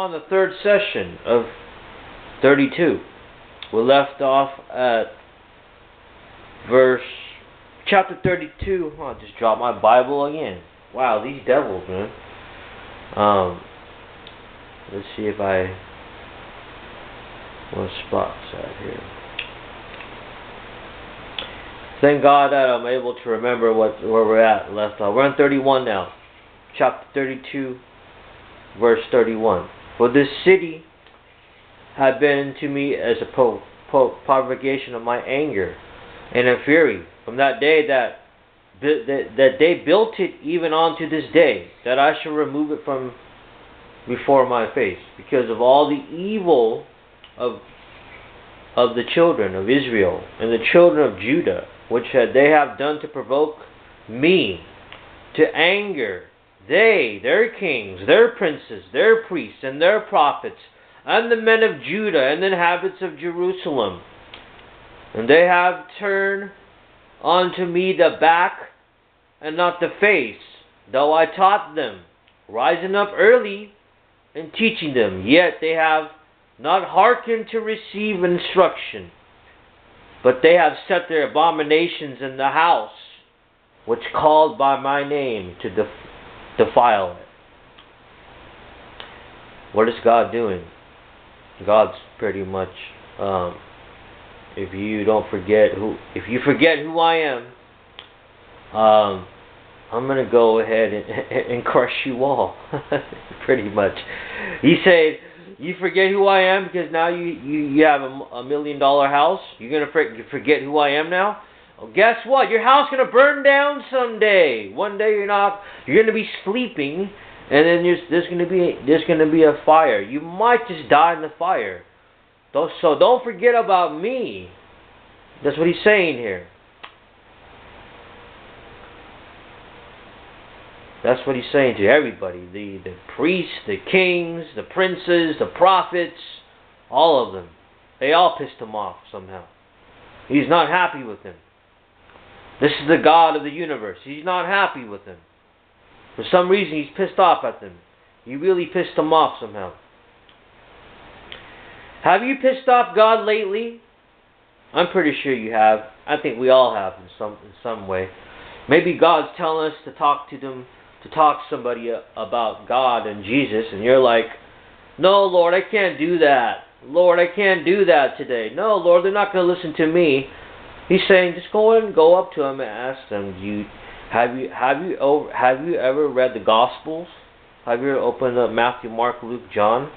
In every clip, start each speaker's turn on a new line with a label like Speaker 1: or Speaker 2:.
Speaker 1: on the third session of 32. We left off at chapter 32. Oh, I just dropped my Bible again. Wow, these devils, man. Let's see if what spot's at here. Thank God that I'm able to remember where we're at left off. We're on 31 now. Chapter 32, verse 31. For this city had been to me as a provocation of my anger and in fury from that day that they built it, even unto this day, that I shall remove it from before my face, because of all the evil of the children of Israel and the children of Judah, which they have done to provoke me to anger. They, their kings, their princes, their priests, and their prophets, and the men of Judah, and the inhabitants of Jerusalem. And they have turned unto me the back, and not the face, though I taught them, rising up early, and teaching them. Yet they have not hearkened to receive instruction, but they have set their abominations in the house, which called by my name, to defile it. What is God doing? God's pretty much, if you forget who I am, I'm going to go ahead and crush you all. Pretty much. He said, you forget who I am because now you have a $1 million house? You're going to forget who I am now? Well, guess what? Your house is going to burn down someday. One day you're going to be sleeping, and then there's going to be a fire. You might just die in the fire. So don't forget about me. That's what he's saying here. That's what he's saying to everybody. The priests, the kings, the princes, the prophets, all of them. They all pissed him off somehow. He's not happy with them. This is the God of the universe. He's not happy with them. For some reason, he's pissed off at them. He really pissed them off somehow. Have you pissed off God lately? I'm pretty sure you have. I think we all have in some way. Maybe God's telling us to talk to somebody about God and Jesus, and you're like, no, Lord, I can't do that. Lord, I can't do that today. No, Lord, they're not going to listen to me. He's saying, just go ahead and go up to them and ask them, have you ever read the Gospels? Have you ever opened up Matthew, Mark, Luke, John?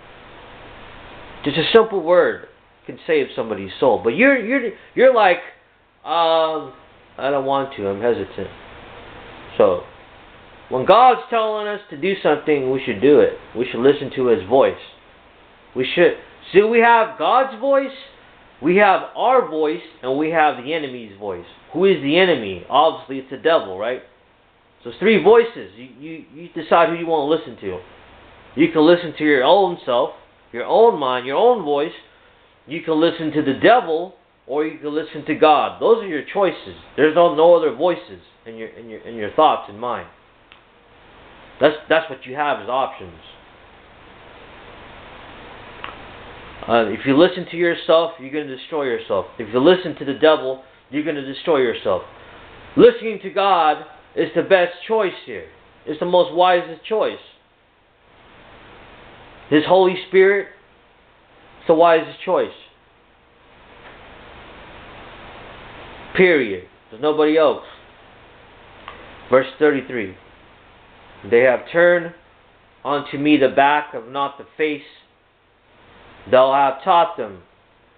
Speaker 1: Just a simple word can save somebody's soul. But you're like, I don't want to. I'm hesitant. So, when God's telling us to do something, we should do it. We should listen to His voice. We should. See, we have God's voice, we have our voice, and we have the enemy's voice. Who is the enemy? Obviously, it's the devil, right? So it's three voices. You decide who you want to listen to. You can listen to your own self, your own mind, your own voice. You can listen to the devil, or you can listen to God. Those are your choices. There's no other voices in your thoughts and mind. That's what you have as options. If you listen to yourself, you're going to destroy yourself. If you listen to the devil, you're going to destroy yourself. Listening to God is the best choice here. It's the most wisest choice. His Holy Spirit is the wisest choice. Period. There's nobody else. Verse 33. They have turned unto me the back, of not the face. Thou have taught them.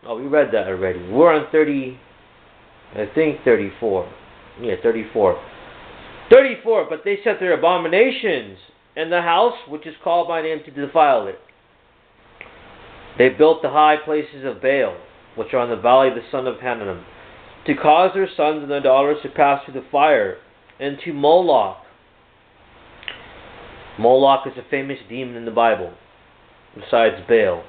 Speaker 1: Oh, we read that already. We're on 34. Yeah, 34. 34, but they set their abominations in the house, which is called by name, to defile it. They built the high places of Baal, which are on the valley of the son of Hinnom, to cause their sons and their daughters to pass through the fire, and to Moloch. Moloch is a famous demon in the Bible, besides Baal,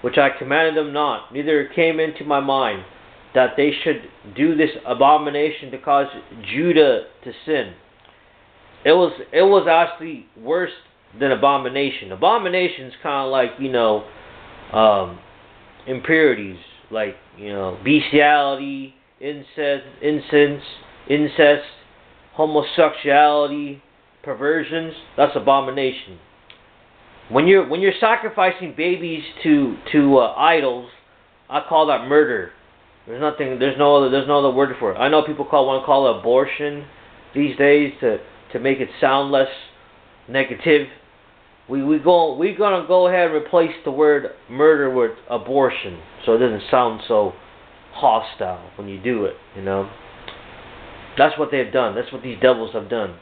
Speaker 1: which I commanded them not, neither it came into my mind that they should do this abomination to cause Judah to sin. It was actually worse than abomination. Abomination is kind of like, impurities, like, bestiality, incest, homosexuality, perversions. That's abomination. When you're sacrificing babies to idols, I call that murder. There's no other word for it. I know people want to call it abortion these days to make it sound less negative. We're gonna go ahead and replace the word murder with abortion, so it doesn't sound so hostile when you do it. That's what they've done. That's what these devils have done.